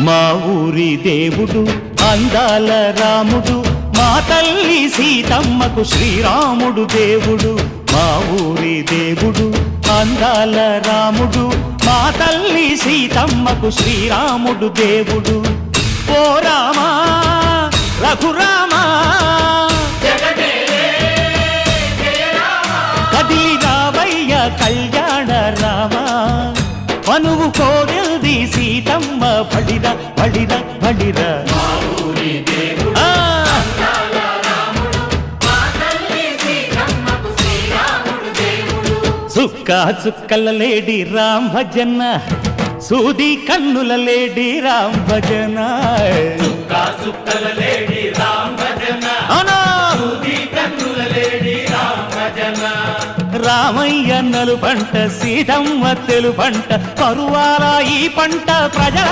మా ఊరి దేవుడు అందాల రాముడు, మా తల్లి సీతమ్మకు శ్రీరాముడు దేవుడు. మా ఊరి దేవుడు అందాల రాముడు, మా తల్లి సీతమ్మకు శ్రీరాముడు దేవుడు. ఓ రామా రఘురామా కదిలి రావయ్య కళ్యాణ రామా, మనువు కోరెల్ది సీతమ్మ బడిర బడిర బడిర. చుక్క చుక్కల లేడి రామ్ భజన, సూది కన్నుల లేడి రామ్ భజన. చుక్కల లేడి రామ్ భజన, సూది కన్నుల లేడి రామ్ భజన. రామయ్య నలు పంట, సీతమ్మ తెలు పంట, పరువాల ఈ పంట ప్రజల